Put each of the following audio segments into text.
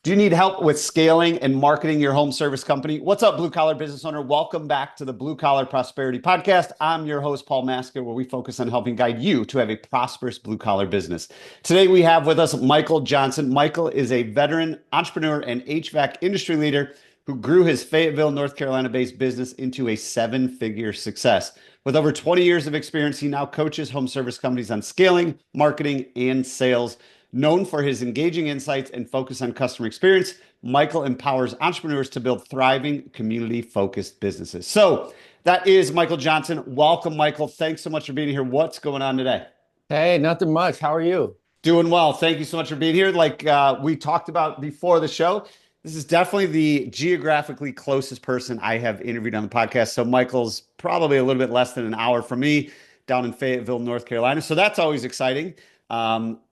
Do you need help with scaling and marketing your home service company? What's up, blue collar business owner? Welcome back to the Blue Collar Prosperity Podcast. I'm your host, Paul Masker, where we focus on helping guide you to have a prosperous blue collar business. Today, we have with us Michael Johnson. Michael is a veteran entrepreneur and HVAC industry leader who grew his Fayetteville, North Carolina-based business into a seven-figure success. With over 20 years of experience, he now coaches home service companies on scaling, marketing, and sales. Known for his engaging insights and focus on customer experience, Michael empowers entrepreneurs to build thriving, community-focused businesses. So that is Michael Johnson. Welcome, Michael. Thanks so much for being here. What's going on today? Hey, nothing much. How are you? Doing well. Thank you so much for being here. Like we talked about before the show, this is definitely the geographically closest person I have interviewed on the podcast. So Michael's probably a little bit less than an hour from me down in Fayetteville, North Carolina. So that's always exciting.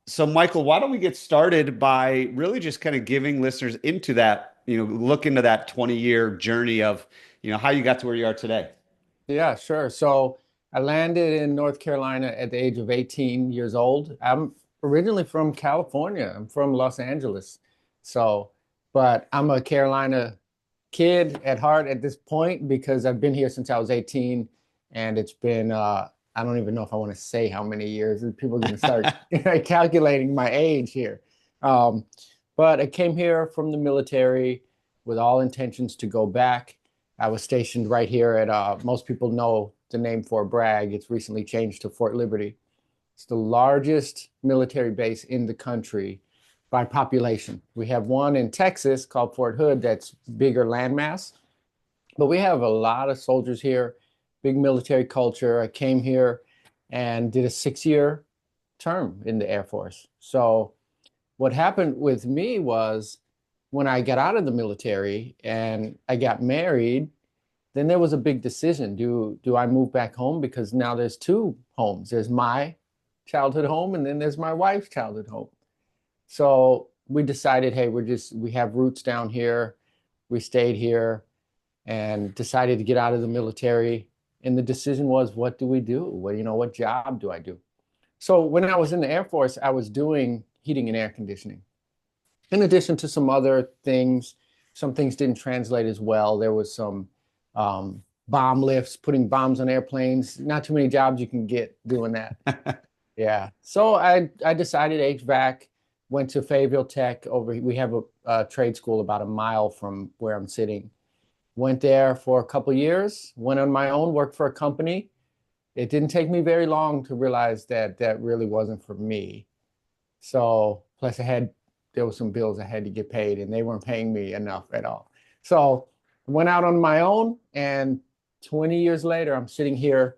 So Michael, why don't we get started by really just kind of giving listeners into that, look into that 20-year journey of, how you got to where you are today. Yeah, sure. So I landed in North Carolina at the age of 18 years old. I'm originally from California. I'm from Los Angeles. So, but I'm a Carolina kid at heart at this point because I've been here since I was 18, and it's been I don't even know if I want to say how many years. People are going to start calculating my age here. But I came here from the military with all intentions to go back. I was stationed right here at, most people know the name Fort Bragg. It's recently changed to Fort Liberty. It's the largest military base in the country by population. We have one in Texas called Fort Hood that's bigger landmass. But we have a lot of soldiers here. Big military culture. I came here and did a 6-year term in the Air Force. So what happened with me was when I got out of the military and I got married, then there was a big decision. Do I move back home? Because now there's two homes. There's my childhood home and then there's my wife's childhood home. So we decided, hey, we have roots down here. We stayed here and decided to get out of the military. And the decision was, what do we do? Well, what job do I do? So when I was in the Air Force, I was doing heating and air conditioning. In addition to some other things, some things didn't translate as well. There was some bomb lifts, putting bombs on airplanes. Not too many jobs you can get doing that. Yeah. So I decided HVAC, went to Fayetteville Tech. We have a trade school about a mile from where I'm sitting. Went there for a couple of years, went on my own, worked for a company. It didn't take me very long to realize that that really wasn't for me. So plus there were some bills I had to get paid and they weren't paying me enough at all. So I went out on my own, and 20 years later, I'm sitting here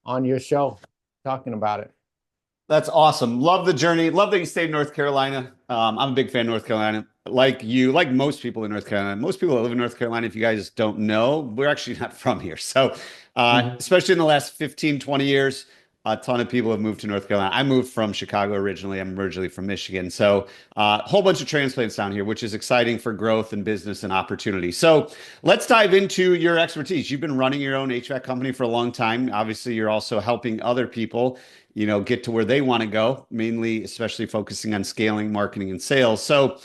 on your show talking about it. That's awesome. Love the journey. Love that you stayed in North Carolina. I'm a big fan of North Carolina. Like you, like most people in North Carolina. Most people that live in North Carolina, if you guys don't know, we're actually not from here. So, Mhm. especially in the last 15, 20 years, a ton of people have moved to North Carolina. I moved from Chicago originally. I'm originally from Michigan. So, a whole bunch of transplants down here, which is exciting for growth and business and opportunity. So, let's dive into your expertise. You've been running your own HVAC company for a long time. Obviously, you're also helping other people get to where they want to go, mainly, especially focusing on scaling, marketing, and sales. So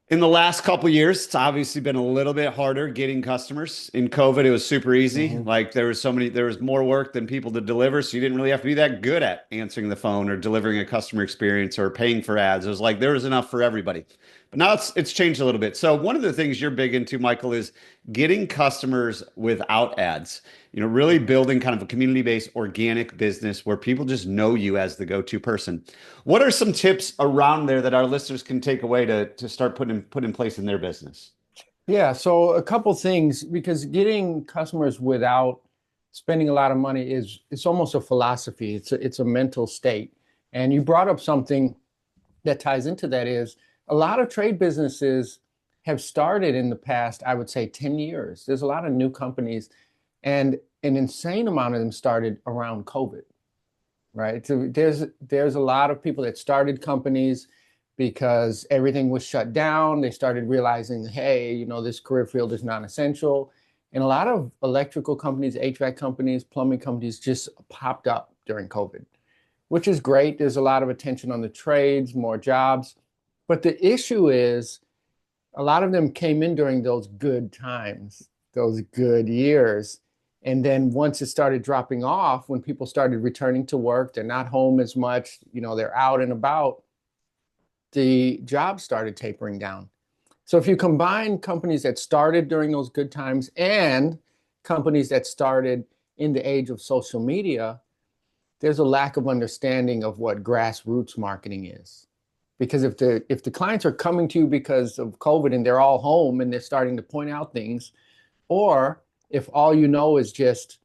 in the last couple of years, it's obviously been a little bit harder getting customers. In COVID, it was super easy. Mhm. Like there was more work than people to deliver. So you didn't really have to be that good at answering the phone or delivering a customer experience or paying for ads. It was like there was enough for everybody. But now it's changed a little bit. So one of the things you're big into, Michael, is getting customers without ads. Really building kind of a community-based organic business where people just know you as the go-to person. What are some tips around there that our listeners can take away to start put in place in their business? Yeah, so a couple things, because getting customers without spending a lot of money it's almost a philosophy. It's a mental state. And you brought up something that ties into that is a lot of trade businesses have started in the past, I would say 10 years. There's a lot of new companies, and an insane amount of them started around COVID, right? So there's a lot of people that started companies because everything was shut down. They started realizing, hey, this career field is non-essential. And a lot of electrical companies, HVAC companies, plumbing companies just popped up during COVID, which is great. There's a lot of attention on the trades, more jobs. But the issue is a lot of them came in during those good times, those good years. And then once it started dropping off, when people started returning to work, they're not home as much, they're out and about, the jobs started tapering down. So if you combine companies that started during those good times and companies that started in the age of social media, there's a lack of understanding of what grassroots marketing is. Because if the clients are coming to you because of COVID and they're all home and they're starting to point out things, or if all you know is just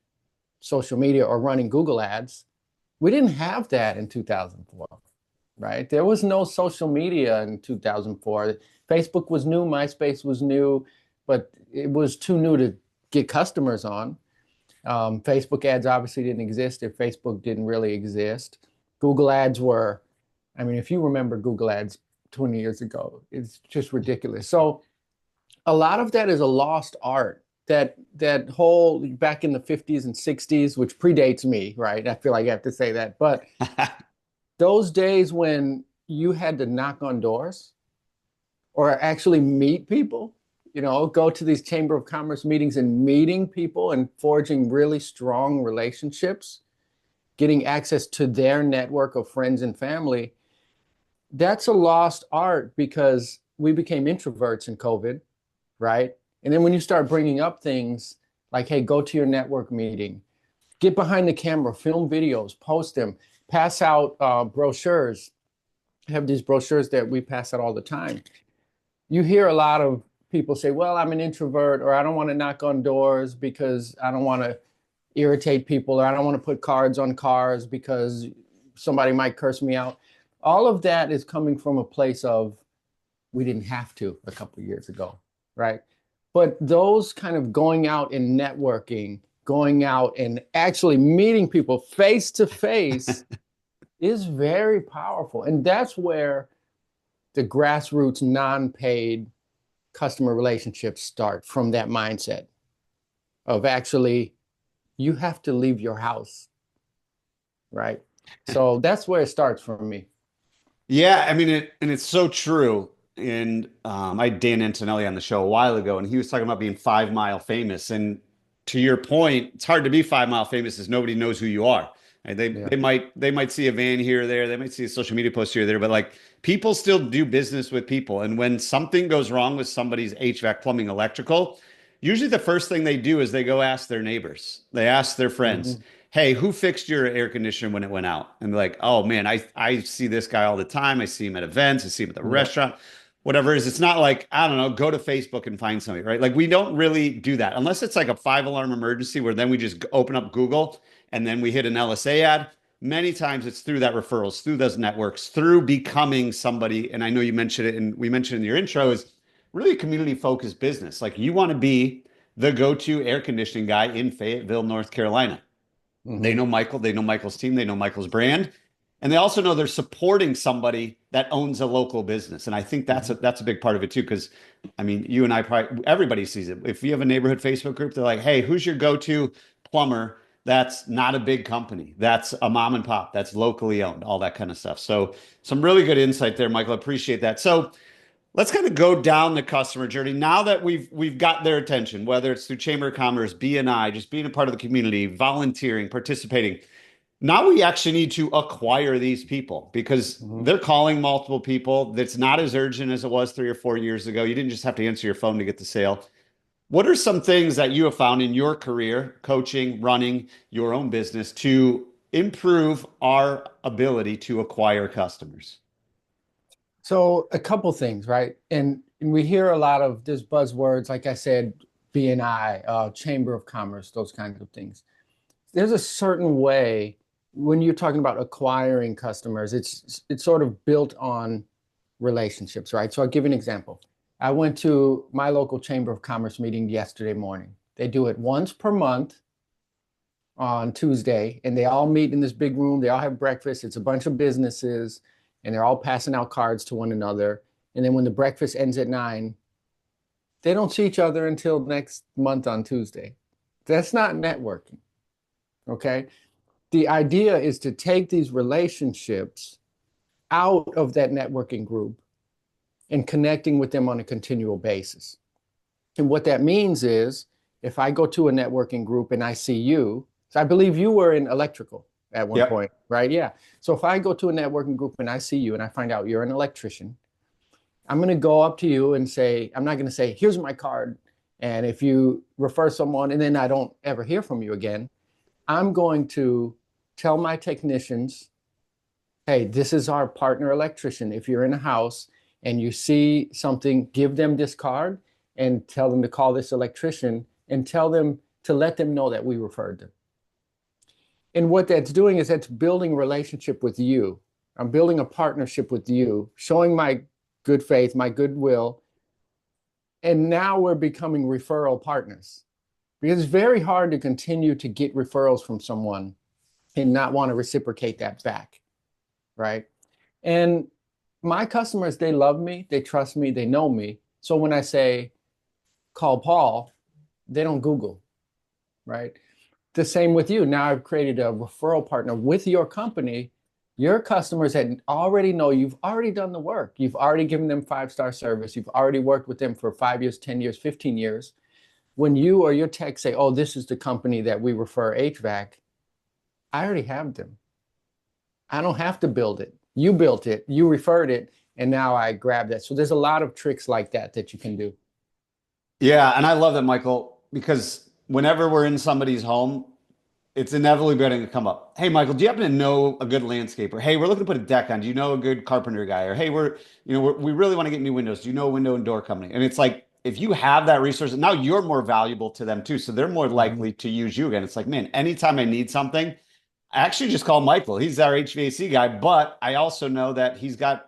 social media or running Google ads, we didn't have that in 2004, right? There was no social media in 2004. Facebook was new, MySpace was new, but it was too new to get customers on. Facebook ads obviously didn't exist if Facebook didn't really exist. Google ads were, I mean, if you remember Google ads 20 years ago, it's just ridiculous. So a lot of that is a lost art. That whole back in the 50s and 60s, which predates me, right? I feel like I have to say that. But those days when you had to knock on doors or actually meet people, go to these Chamber of Commerce meetings and meeting people and forging really strong relationships, getting access to their network of friends and family, that's a lost art because we became introverts in COVID, right? And then when you start bringing up things like, hey, go to your network meeting, get behind the camera, film videos, post them, pass out brochures. I have these brochures that we pass out all the time. You hear a lot of people say, well, I'm an introvert, or I don't want to knock on doors because I don't want to irritate people, or I don't want to put cards on cars because somebody might curse me out. All of that is coming from a place of we didn't have to a couple of years ago, right? But those kind of going out and networking, going out and actually meeting people face to face is very powerful. And that's where the grassroots non-paid customer relationships start, from that mindset of actually you have to leave your house, right? So that's where it starts for me. Yeah, I mean, it's so true. And I had Dan Antonelli on the show a while ago, and he was talking about being 5 Mile famous. And to your point, it's hard to be 5 Mile famous as nobody knows who you are. And they Yeah. they might see a van here or there, they might see a social media post here or there, but like people still do business with people. And when something goes wrong with somebody's HVAC, plumbing, electrical, usually the first thing they do is they go ask their neighbors. They ask their friends, Mhm. hey, who fixed your air conditioner when it went out? And they're like, oh man, I see this guy all the time. I see him at events. I see him at the Yep. restaurant, whatever it is. It's not like, I don't know, go to Facebook and find somebody, right? Like we don't really do that unless it's like a 5 alarm emergency where then we just open up Google and then we hit an LSA ad. Many times it's through that referrals, through those networks, through becoming somebody. And I know you mentioned it and we mentioned in your intro is really a community focused business. Like you want to be the go-to air conditioning guy in Fayetteville, North Carolina. They Mhm. know Michael, they know Michael's team, they know Michael's brand, and they also know they're supporting somebody that owns a local business. And I think Mhm. that's a big part of it too. Because I mean, you and I probably everybody sees it. If you have a neighborhood Facebook group, they're like, "Hey, who's your go-to plumber?" That's not a big company. That's a mom and pop. That's locally owned. All that kind of stuff. So some really good insight there, Michael. I appreciate that. So let's kind of go down the customer journey now that we've got their attention, whether it's through Chamber of Commerce, BNI, just being a part of the community, volunteering, participating. Now we actually need to acquire these people because Mhm. they're calling multiple people. That's not as urgent as it was 3 or 4 years ago. You didn't just have to answer your phone to get the sale. What are some things that you have found in your career, coaching, running your own business, to improve our ability to acquire customers? So a couple things, right? And we hear a lot of there's buzzwords, like I said, BNI, Chamber of Commerce, those kinds of things. There's a certain way when you're talking about acquiring customers, it's sort of built on relationships, right? So I'll give you an example. I went to my local Chamber of Commerce meeting yesterday morning. They do it once per month on Tuesday, and they all meet in this big room. They all have breakfast. It's a bunch of businesses, and they're all passing out cards to one another. And then when the breakfast ends at 9, they don't see each other until next month on Tuesday. That's not networking, okay? The idea is to take these relationships out of that networking group and connecting with them on a continual basis. And what that means is if I go to a networking group and I see you, so I believe you were in electrical at one Yep. point, right? Yeah. So if I go to a networking group and I see you and I find out you're an electrician, I'm going to go up to you and say, I'm not going to say, here's my card. And if you refer someone and then I don't ever hear from you again, I'm going to tell my technicians, hey, this is our partner electrician. If you're in a house and you see something, give them this card and tell them to call this electrician and tell them to let them know that we referred them. And what that's doing is that's building a relationship with you. I'm building a partnership with you, showing my good faith, my goodwill. And now we're becoming referral partners because it's very hard to continue to get referrals from someone and not want to reciprocate that back, right? And my customers, they love me, they trust me, they know me. So when I say, call Paul, they don't Google, right? The same with you. Now I've created a referral partner with your company. Your customers that already know you've already done the work. You've already given them 5-star service. You've already worked with them for 5 years, 10 years, 15 years. When you or your tech say, oh, this is the company that we refer HVAC, I already have them. I don't have to build it. You built it, you referred it, and now I grab that. So there's a lot of tricks like that that you can do. Yeah, and I love that, Michael, because whenever we're in somebody's home, it's inevitably going to come up. Hey, Michael, do you happen to know a good landscaper? Hey, we're looking to put a deck on. Do you know a good carpenter guy? Or hey, we really want to get new windows. Do you know a window and door company? And it's like if you have that resource, now you're more valuable to them too. So they're more likely to use you again. It's like, man, anytime I need something, I actually just call Michael. He's our HVAC guy, but I also know that he's got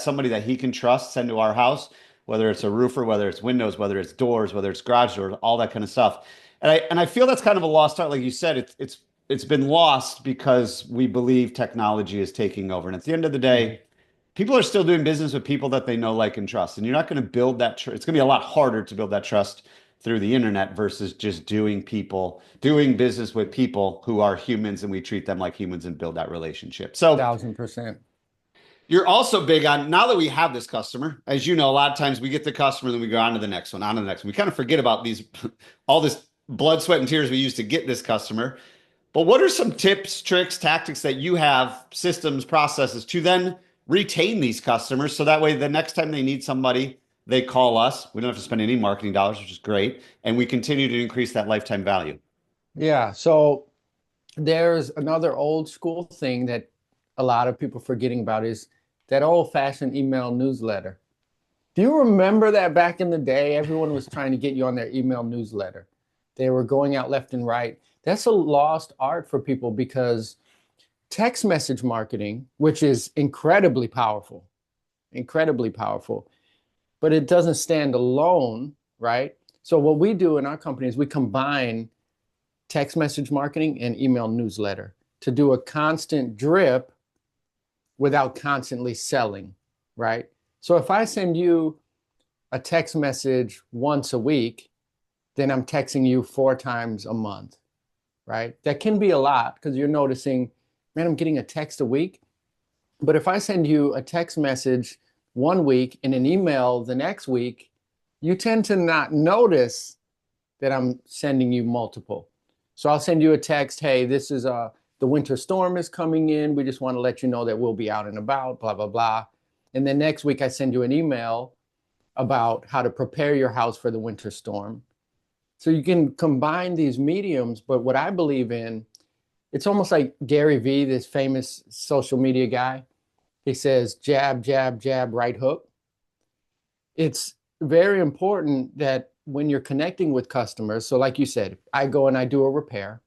somebody that he can trust send to our house, whether it's a roofer, whether it's windows, whether it's doors, whether it's garage doors, all that kind of stuff. And I feel that's kind of a lost art. Like you said, it's been lost because we believe technology is taking over. And at the end of the day, people are still doing business with people that they know, like, and trust. And you're not going to build that it's going to be a lot harder to build that trust through the internet versus just doing business with people who are humans and we treat them like humans and build that relationship. So 1,000%. you're also big on, now that we have this customer, as you know, a lot of times we get the customer, then we go on to the next one, on to the next one. We kind of forget about all this blood, sweat, and tears we use to get this customer. But what are some tips, tricks, tactics that you have, systems, processes to then retain these customers so that way the next time they need somebody, they call us. We don't have to spend any marketing dollars, which is great. And we continue to increase that lifetime value. Yeah. So there's another old school thing that a lot of people forgetting about is that old-fashioned email newsletter. Do you remember that back in the day, everyone was trying to get you on their email newsletter? They were going out left and right. That's a lost art for people because text message marketing, which is incredibly powerful, but it doesn't stand alone, right? So what we do in our company is we combine text message marketing and email newsletter to do a constant drip without constantly selling, right? So if I send you a text message once a week, then I'm texting you 4 times a month, right? That can be a lot because you're noticing, man, I'm getting a text a week. But if I send you a text message one week and an email the next week, you tend to not notice that I'm sending you multiple. So I'll send you a text, hey, this is the winter storm is coming in. We just want to let you know that we'll be out and about, blah, blah, blah. And then next week I send you an email about how to prepare your house for the winter storm. So you can combine these mediums, but what I believe in, it's almost like Gary Vee, this famous social media guy. He says, jab, jab, jab, right hook. It's very important that when you're connecting with customers, so like you said, I go and I do a repair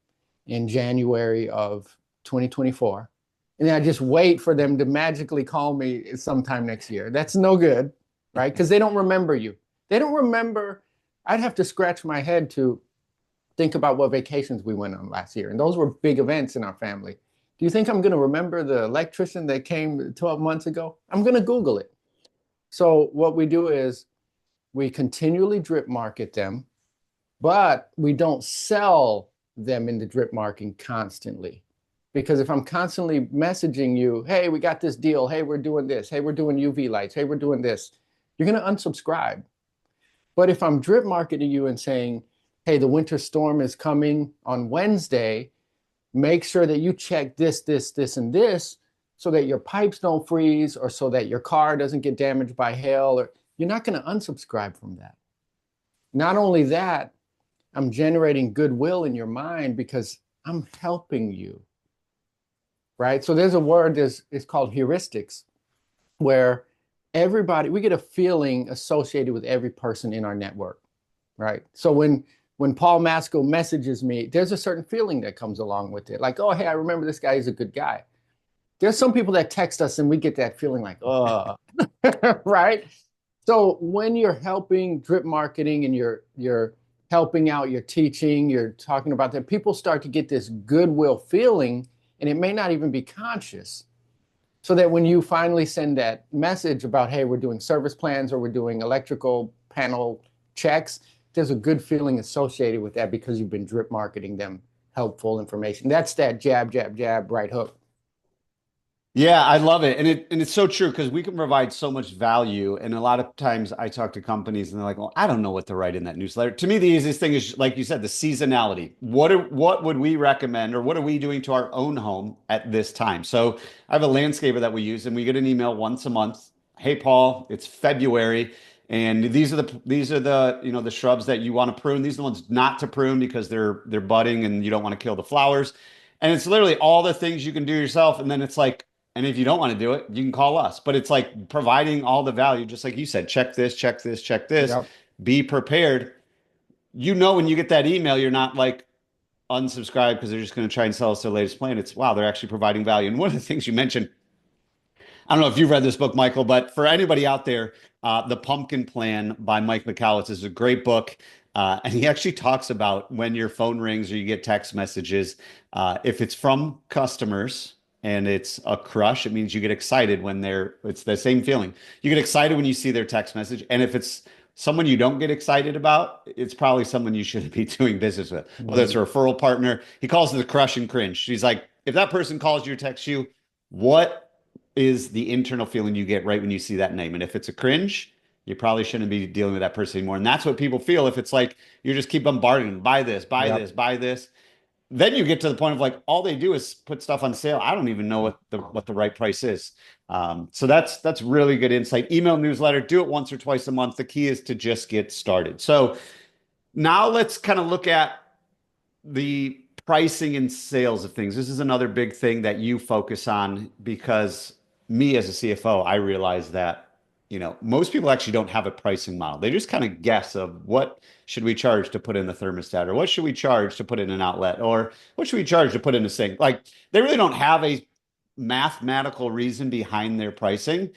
in January of 2024, and then I just wait for them to magically call me sometime next year. That's no good, right? Because they don't remember you. They don't remember. I'd have to scratch my head to think about what vacations we went on last year. And those were big events in our family. Do you think I'm going to remember the electrician that came 12 months ago? I'm going to Google it. So what we do is we continually drip market them, but we don't sell them in the drip marketing constantly. Because if I'm constantly messaging you, hey, we got this deal, hey, we're doing this, hey, we're doing UV lights, hey, we're doing this, you're going to unsubscribe. But if I'm drip marketing you and saying, hey, the winter storm is coming on Wednesday, make sure that you check this, this, this, and this so that your pipes don't freeze or so that your car doesn't get damaged by hail, or you're not going to unsubscribe from that. Not only that, I'm generating goodwill in your mind because I'm helping you, right? So there's a word, it's called heuristics, where everybody, we get a feeling associated with every person in our network, right? So when Paul Masco messages me, there's a certain feeling that comes along with it. Like, oh, hey, I remember this guy, he's a good guy. There's some people that text us and we get that feeling like, oh, right? So when you're helping drip marketing and you're helping out, you're teaching, you're talking about that, people start to get this goodwill feeling, and it may not even be conscious. So that when you finally send that message about, hey, we're doing service plans or we're doing electrical panel checks, there's a good feeling associated with that because you've been drip marketing them helpful information. That's that jab, jab, jab, right hook. Yeah, I love it. And it's so true because we can provide so much value. And a lot of times I talk to companies and they're like, well, I don't know what to write in that newsletter. To me, the easiest thing is, like you said, the seasonality. What would we recommend, or what are we doing to our own home at this time? So I have a landscaper that we use, and we get an email once a month. Hey, Paul, it's February. And these are the the shrubs that you want to prune. These are the ones not to prune because they're budding and you don't want to kill the flowers. And it's literally all the things you can do yourself. And then it's like, and if you don't want to do it, you can call us. But it's like providing all the value, just like you said, check this, check this, check this, Yep. be prepared. When you get that email, you're not like unsubscribe because they're just going to try and sell us their latest plan. It's wow, they're actually providing value. And one of the things you mentioned, I don't know if you've read this book, Michael, but for anybody out there, The Pumpkin Plan by Mike McCallowitz is a great book. And he actually talks about when your phone rings or you get text messages, if it's from customers and it's a crush, it means you get excited it's the same feeling. You get excited when you see their text message. And if it's someone you don't get excited about, it's probably someone you shouldn't be doing business with, whether it's a referral partner. He calls it the crush and cringe. He's like, if that person calls you or texts you, what is the internal feeling you get right when you see that name? And if it's a cringe, you probably shouldn't be dealing with that person anymore. And that's what people feel if it's like you just keep bombarding them, buy this, buy Yep. this, buy this. Then you get to the point of like all they do is put stuff on sale. I don't even know what the right price is. So that's really good insight. Email newsletter, do it once or twice a month. The key is to just get started. So now let's kind of look at the pricing and sales of things. This is another big thing that you focus on because me as a CFO, I realize that most people actually don't have a pricing model. They just kind of guess of what should we charge to put in the thermostat, or what should we charge to put in an outlet, or what should we charge to put in a sink. Like they really don't have a mathematical reason behind their pricing.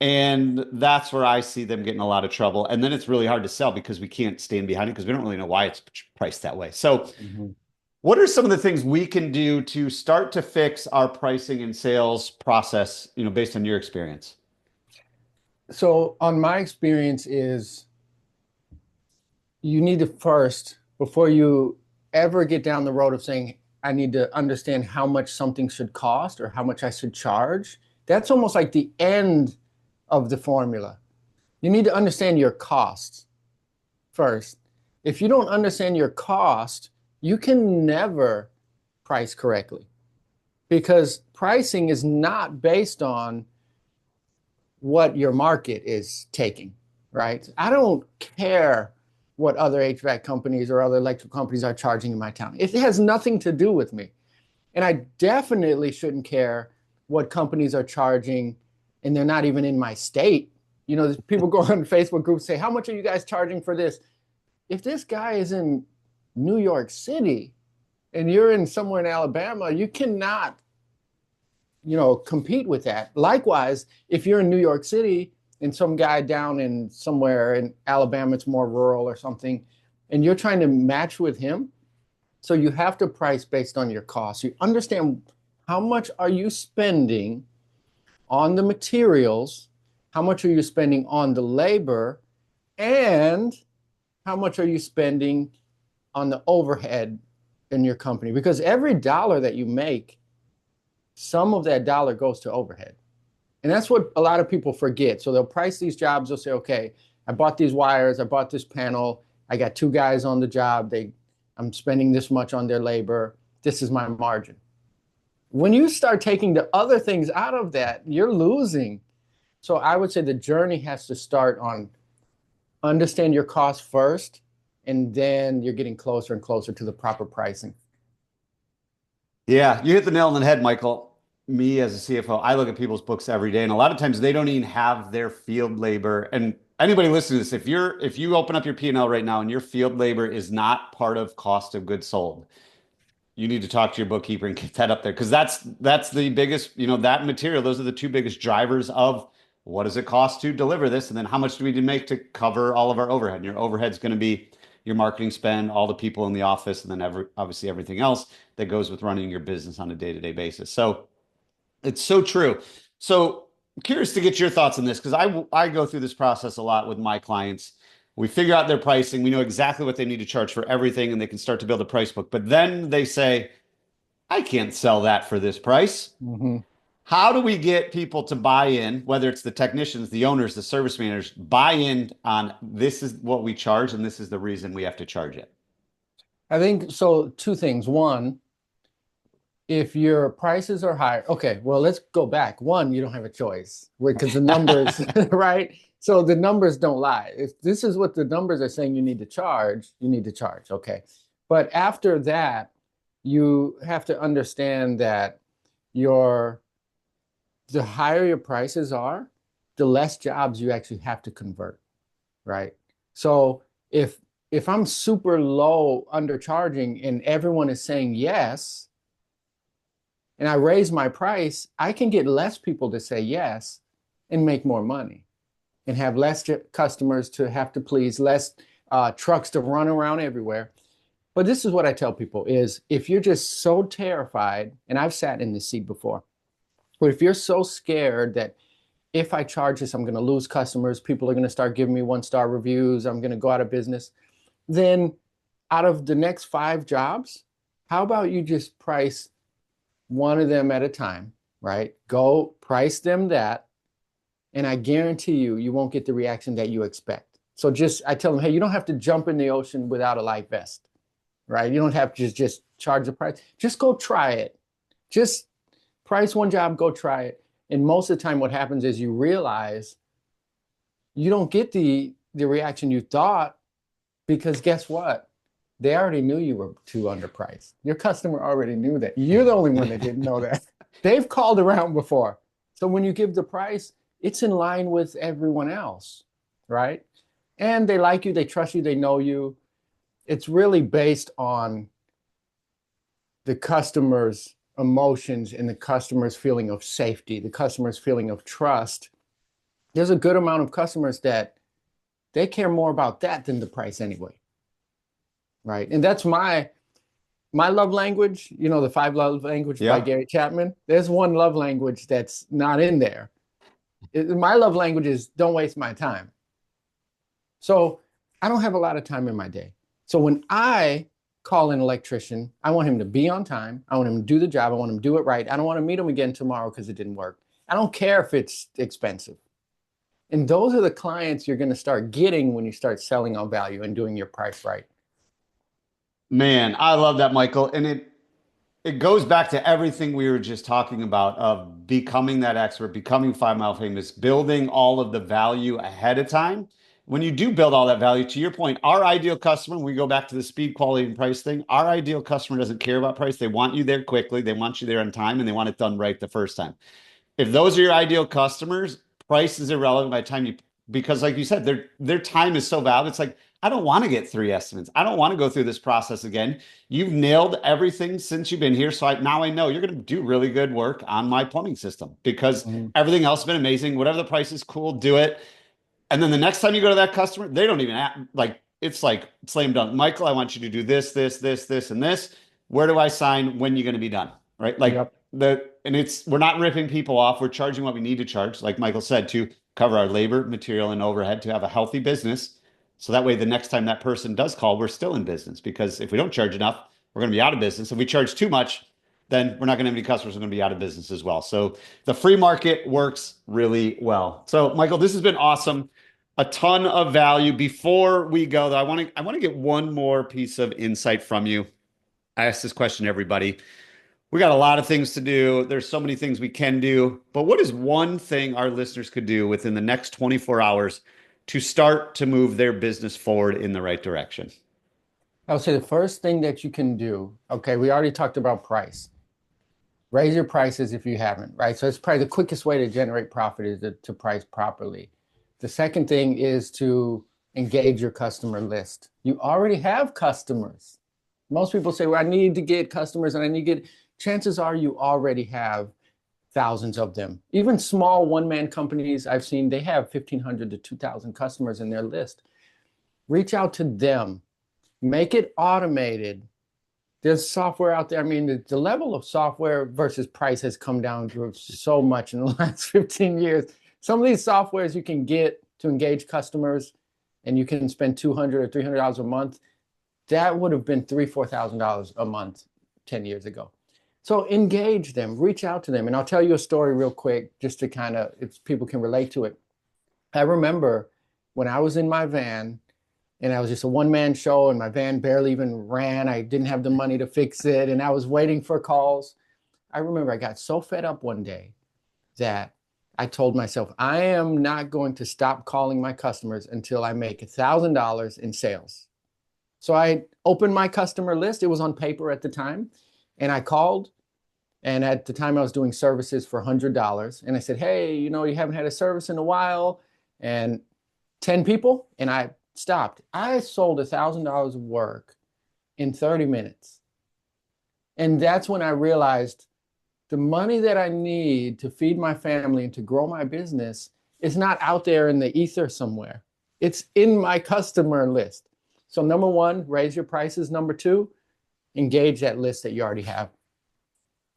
And that's where I see them getting a lot of trouble. And then it's really hard to sell because we can't stand behind it because we don't really know why it's priced that way. So what are some of the things we can do to start to fix our pricing and sales process, based on your experience? So on my experience is you need to first, before you ever get down the road of saying, I need to understand how much something should cost or how much I should charge, that's almost like the end of the formula. You need to understand your costs first. If you don't understand your cost, you can never price correctly, because pricing is not based on what your market is taking, right? I don't care what other HVAC companies or other electrical companies are charging in my town. It has nothing to do with me. And I definitely shouldn't care what companies are charging, and they're not even in my state. People go on Facebook groups and say, how much are you guys charging for this? If this guy is in New York City and you're in somewhere in Alabama, you cannot compete with that. Likewise, if you're in New York City and some guy down in somewhere in Alabama, it's more rural or something, and you're trying to match with him, so you have to price based on your costs. You understand how much are you spending on the materials, how much are you spending on the labor, and how much are you spending on the overhead in your company? Because every dollar that you make some of that dollar goes to overhead. And that's what a lot of people forget. So they'll price these jobs. They'll say, okay, I bought these wires. I bought this panel. I got 2 guys on the job. I'm spending this much on their labor. This is my margin. When you start taking the other things out of that, you're losing. So I would say the journey has to start on understand your cost first, and then you're getting closer and closer to the proper pricing. Yeah, you hit the nail on the head, Michael. Me as a CFO, I look at people's books every day, and a lot of times they don't even have their field labor. And anybody listening to this, if you open up your P&L right now and your field labor is not part of cost of goods sold, you need to talk to your bookkeeper and get that up there, because that's the biggest, that material. Those are the 2 biggest drivers of what does it cost to deliver this, and then how much do we need to make to cover all of our overhead. And your overhead's going to be your marketing spend, all the people in the office, and then obviously everything else that goes with running your business on a day-to-day basis. So it's so true. So I'm curious to get your thoughts on this, because I go through this process a lot with my clients. We figure out their pricing. We know exactly what they need to charge for everything, and they can start to build a price book. But then they say, I can't sell that for this price. Mm-hmm. How do we get people to buy in, whether it's the technicians, the owners, the service managers, buy in on this is what we charge and this is the reason we have to charge it? I think so. 2 things. One, if your prices are higher, okay, well, let's go back. One, you don't have a choice because the numbers, right? So the numbers don't lie. If this is what the numbers are saying you need to charge, you need to charge. Okay. But after that, you have to understand that the higher your prices are, the less jobs you actually have to convert, right? So if I'm super low undercharging and everyone is saying yes, and I raise my price, I can get less people to say yes and make more money and have less customers to have to please, less trucks to run around everywhere. But this is what I tell people is if you're just so terrified, and I've sat in this seat before, but if you're so scared that if I charge this, I'm going to lose customers, people are going to start giving me 1-star reviews, I'm going to go out of business, then out of the next 5 jobs, how about you just price one of them at a time, right? Go price them that, and I guarantee you won't get the reaction that you expect. So I tell them, hey, you don't have to jump in the ocean without a life vest, right? You don't have to just charge the price. Just go try it. Just price one job, go try it. And most of the time what happens is you realize you don't get the reaction you thought, because guess what? They already knew you were too underpriced. Your customer already knew that. You're the only one that didn't know that. They've called around before. So when you give the price, it's in line with everyone else, right? And they like you, they trust you, they know you. It's really based on the customer's emotions and the customer's feeling of safety, the customer's feeling of trust. There's a good amount of customers that they care more about that than the price anyway. Right. And that's my love language, the 5 love languages by Gary Chapman. There's one love language that's not in there. My love language is don't waste my time. So I don't have a lot of time in my day. So when I call an electrician, I want him to be on time. I want him to do the job. I want him to do it right. I don't want to meet him again tomorrow because it didn't work. I don't care if it's expensive. And those are the clients you're going to start getting when you start selling on value and doing your price right. Man, I love that, Michael. And it goes back to everything we were just talking about of becoming that expert, becoming 5 Mile Famous, building all of the value ahead of time. When you do build all that value, to your point, our ideal customer, we go back to the speed, quality, and price thing. Our ideal customer doesn't care about price. They want you there quickly. They want you there on time, and they want it done right the first time. If those are your ideal customers, price is irrelevant by the time because like you said, their time is so valuable. It's like, I don't want to get 3 estimates. I don't want to go through this process again. You've nailed everything since you've been here. So now I know you're going to do really good work on my plumbing system because everything else has been amazing. Whatever the price is, cool, do it. And then the next time you go to that customer, they don't even it's like slam dunk. Michael, I want you to do this, this, this, this, and this. Where do I sign? When are you going to be done? Right? We're not ripping people off. We're charging what we need to charge, like Michael said, to cover our labor, material, and overhead to have a healthy business. So that way, the next time that person does call, we're still in business, because if we don't charge enough, we're going to be out of business. If we charge too much, then we're not going to have any customers. We're going to be out of business as well. So the free market works really well. So Michael, this has been awesome. A ton of value. Before we go, though, I want to get one more piece of insight from you. I ask this question to everybody. We got a lot of things to do. There's so many things we can do, but what is one thing our listeners could do within the next 24 hours to start to move their business forward in the right direction? I would say the first thing that you can do, okay, we already talked about price. Raise your prices if you haven't, right? So it's probably the quickest way to generate profit is to price properly. The second thing is to engage your customer list. You already have customers. Most people say, well, I need to get customers and I need to get, chances are you already have thousands of them. Even small one-man companies I've seen, they have 1,500 to 2,000 customers in their list. Reach out to them. Make it automated. There's software out there. I mean, the level of software versus price has come down so much in the last 15 years. Some of these softwares you can get to engage customers and you can spend $200 or $300 a month. That would have been $3,000, $4,000 a month 10 years ago. So engage them, reach out to them. And I'll tell you a story real quick just to kind of, if people can relate to it. I remember when I was in my van, and I was just a one-man show and my van barely even ran. I didn't have the money to fix it and I was waiting for calls. I remember I got so fed up one day that I told myself, I am not going to stop calling my customers until I make $1,000 in sales. So I opened my customer list. It was on paper at the time. And I called. And at the time I was doing services for $100. And I said, hey, you haven't had a service in a while. And 10 people. And I stopped. I sold $1,000 of work in 30 minutes. And that's when I realized the money that I need to feed my family and to grow my business is not out there in the ether somewhere. It's in my customer list. So number one, raise your prices. Number two, engage that list that you already have.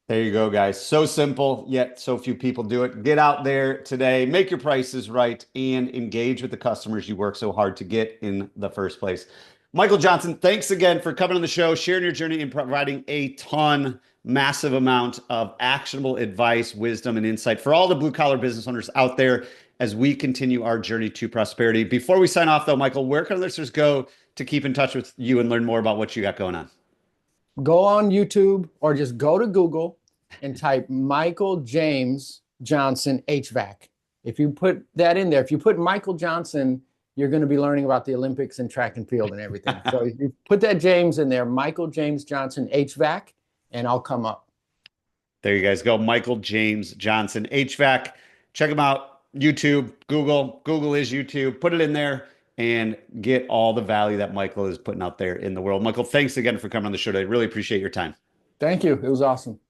There you go, guys. So simple, yet so few people do it. Get out there today, make your prices right, and engage with the customers you work so hard to get in the first place. Michael Johnson, thanks again for coming on the show, sharing your journey, and providing a massive amount of actionable advice, wisdom, and insight for all the blue-collar business owners out there as we continue our journey to prosperity. Before we sign off, though, Michael, where can listeners go to keep in touch with you and learn more about what you got going on? Go on YouTube or just go to Google and type Michael James Johnson HVAC. If you put that in there, if you put Michael Johnson, you're going to be learning about the Olympics and track and field and everything. So if you put that James in there, Michael James Johnson HVAC, and I'll come up. There you guys go. Michael James Johnson HVAC. Check him out. YouTube, Google. Google is YouTube. Put it in there and get all the value that Michael is putting out there in the world. Michael, thanks again for coming on the show today. Really appreciate your time. Thank you. It was awesome.